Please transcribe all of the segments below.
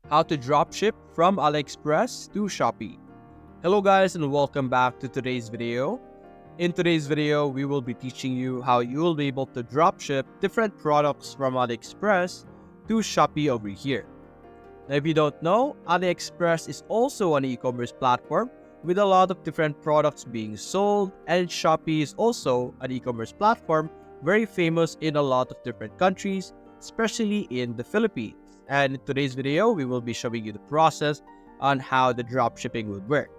How to dropship from Aliexpress to Shopee. Hello guys and welcome back to today's video. In today's video, we will be teaching you how you will be able to dropship different products from Aliexpress to Shopee over here. Now if you don't know, Aliexpress is also an e-commerce platform with a lot of different products being sold, and Shopee is also an e-commerce platform very famous in a lot of different countries, especially in the Philippines. And in today's video, we will be showing you the process on how the dropshipping would work.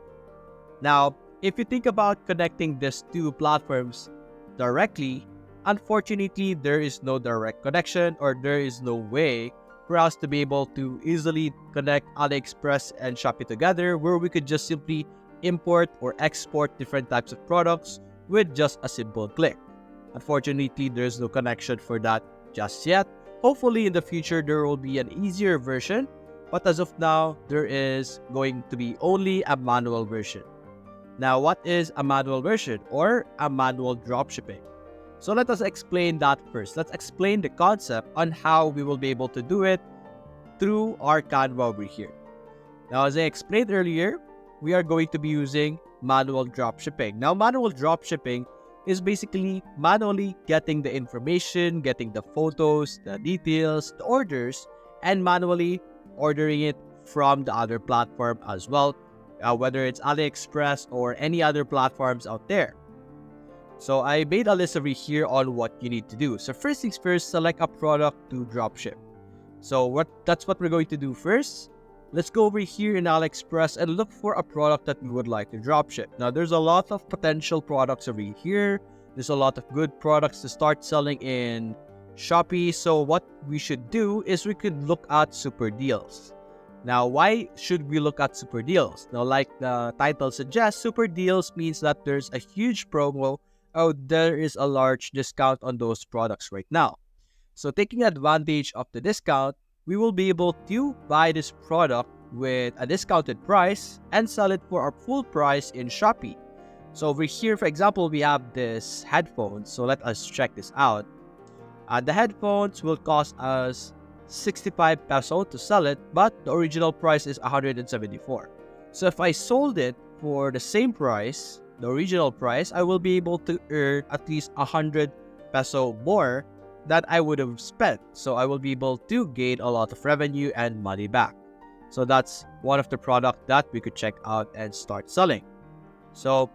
Now, if you think about connecting these two platforms directly, unfortunately, there is no direct connection, or there is no way for us to be able to easily connect AliExpress and Shopee together, where we could just simply import or export different types of products with just a simple click. Unfortunately, there's no connection for that just yet. Hopefully in the future there will be an easier version, but as of now there is going to be only a manual version. Now, what is a manual version or a manual dropshipping? So let us explain that first. Let's explain the concept on how we will be able to do it through our Canva over here. Now, as I explained earlier, we are going to be using manual dropshipping. Now, manual dropshipping is basically manually getting the information, getting the photos, the details, the orders, and manually ordering it from the other platform as well, whether it's AliExpress or any other platforms out there. So I made a list over here on what you need to do. So first things first, select a product to dropship. So that's what we're going to do first. Let's go over here in AliExpress and look for a product that we would like to dropship. Now, there's a lot of potential products over here. There's a lot of good products to start selling in Shopee. So what we should do is we could look at super deals. Now, why should we look at super deals? Now, like the title suggests, super deals means that there's a huge promo, or there is a large discount on those products right now. So taking advantage of the discount, we will be able to buy this product with a discounted price and sell it for our full price in Shopee. So over here, for example, we have this headphones. So let us check this out. The headphones will cost us 65 peso to sell it, but the original price is 174. So if I sold it for the same price, the original price, I will be able to earn at least 100 peso more that I would have spent. So I will be able to gain a lot of revenue and money back. So that's one of the products that we could check out and start selling. So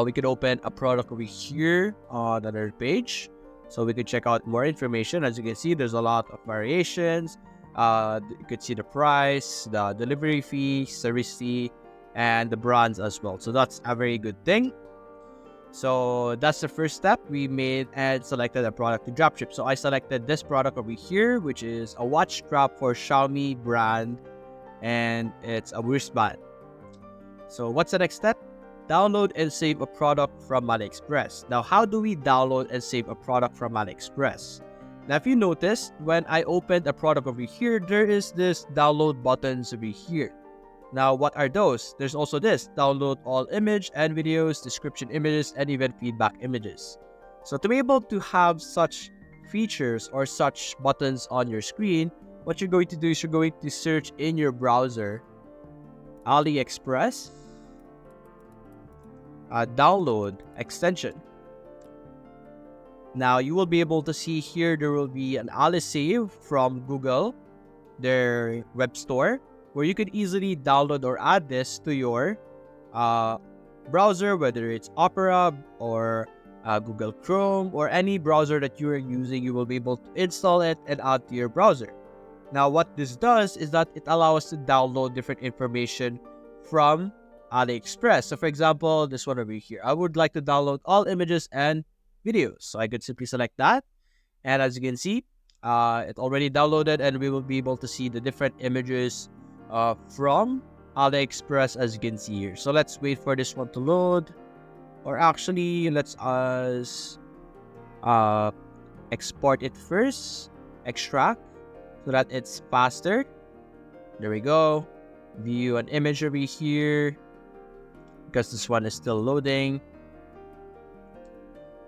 we could open a product over here on another page. So we could check out more information. As you can see, there's a lot of variations. You could see the price, the delivery fee, service fee, and the brands as well. So that's a very good thing. So that's the first step. We made and selected a product to dropship. So I selected this product over here, which is a watch strap for Xiaomi brand, and it's a wristband. So what's the next step? Download and save a product from AliExpress. Now, how do we download and save a product from AliExpress? Now, if you noticed, when I opened a product over here, there is this download buttons over here. Now, what are those? There's also this, download all image and videos, description images, and even feedback images. So to be able to have such features or such buttons on your screen, what you're going to do is you're going to search in your browser, AliExpress, download extension. Now, you will be able to see here, there will be an AliSave from Google, their web store, where you could easily download or add this to your browser, whether it's Opera or Google Chrome or any browser that you are using. You will be able to install it and add to your browser. Now, what this does is that it allows us to download different information from AliExpress. So for example, this one over here, I would like to download all images and videos. So I could simply select that. And as you can see, it already downloaded, and we will be able to see the different images from AliExpress, as you can see here. So let's wait for this one to load, or actually let's export it first, extract, so that it's faster. There we go. View an image over here, because this one is still loading,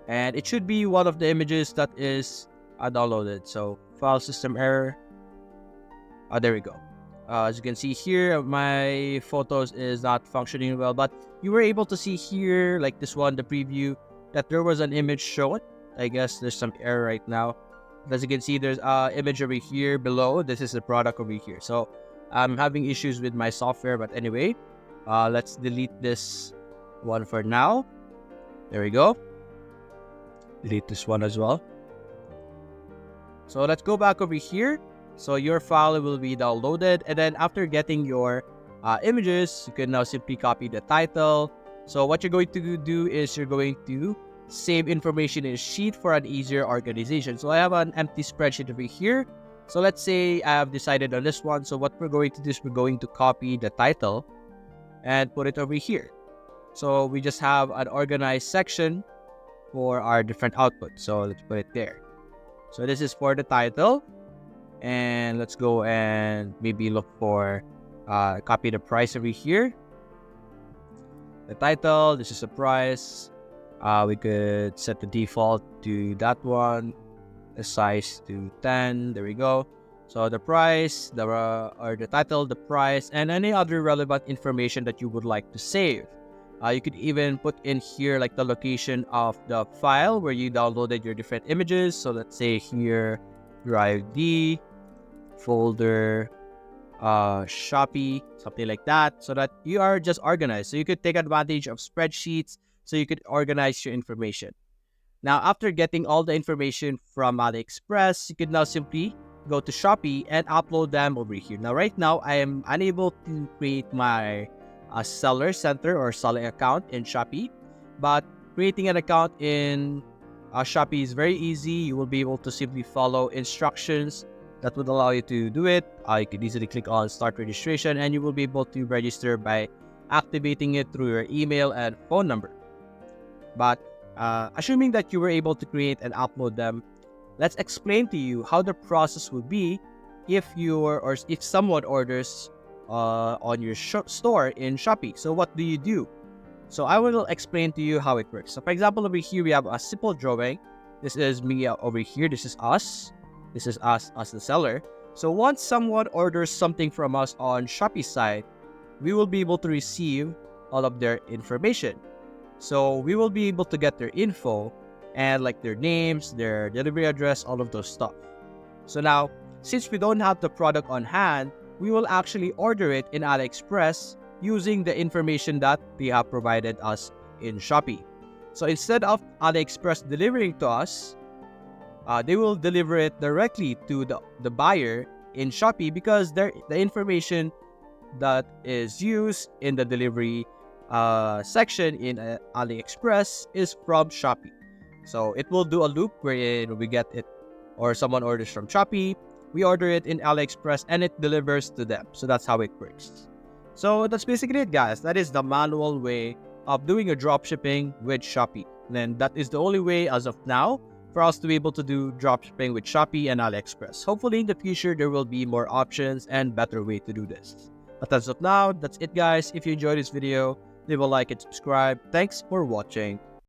and it should be one of the images that is downloaded. So file system error. There we go. As you can see here, my photos is not functioning well, but you were able to see here, like this one, the preview, that there was an image shown. I guess there's some error right now. As you can see, there's image over here below. This is the product over here. So I'm having issues with my software, but anyway, let's delete this one for now. There we go. Delete this one as well. So let's go back over here. So your file will be downloaded, and then after getting your images, you can now simply copy the title. So what you're going to do is you're going to save information in a sheet for an easier organization. So I have an empty spreadsheet over here. So let's say I have decided on this one. So what we're going to do is we're going to copy the title and put it over here. So we just have an organized section for our different outputs. So let's put it there. So this is for the title. And let's go and maybe look for, copy the price over here. The title, this is the price. We could set the default to that one. The size to 10. There we go. So the price, or the title, the price, and any other relevant information that you would like to save. You could even put in here like the location of the file where you downloaded your different images. So let's say here, drive D, folder, Shopee, something like that, so that you are just organized. So you could take advantage of spreadsheets so you could organize your information. Now, after getting all the information from Aliexpress, you could now simply go to Shopee and upload them over here. Now, right now, I am unable to create my seller center or selling account in Shopee, but creating an account in Shopee is very easy. You will be able to simply follow instructions that would allow you to do it. You can easily click on start registration, and you will be able to register by activating it through your email and phone number. But assuming that you were able to create and upload them, let's explain to you how the process would be if someone orders on your store in Shopee. So what do you do? So I will explain to you how it works. So for example, over here we have a simple drawing. This is me over here. This is us. This is us as the seller. So once someone orders something from us on Shopee side, we will be able to receive all of their information. So we will be able to get their info and like their names, their delivery address, all of those stuff. So now, since we don't have the product on hand, we will actually order it in Aliexpress using the information that they have provided us in Shopee. So instead of Aliexpress delivering to us, they will deliver it directly to the buyer in Shopee, because the information that is used in the delivery section in Aliexpress is from Shopee. So it will do a loop wherein we get it, or someone orders from Shopee, we order it in Aliexpress, and it delivers to them. So that's how it works. So that's basically it, guys. That is the manual way of doing a dropshipping with Shopee. And then that is the only way as of now for us to be able to do dropshipping with Shopee and Aliexpress. Hopefully in the future, there will be more options and better way to do this. But as of now, that's it, guys. If you enjoyed this video, leave a like and subscribe. Thanks for watching.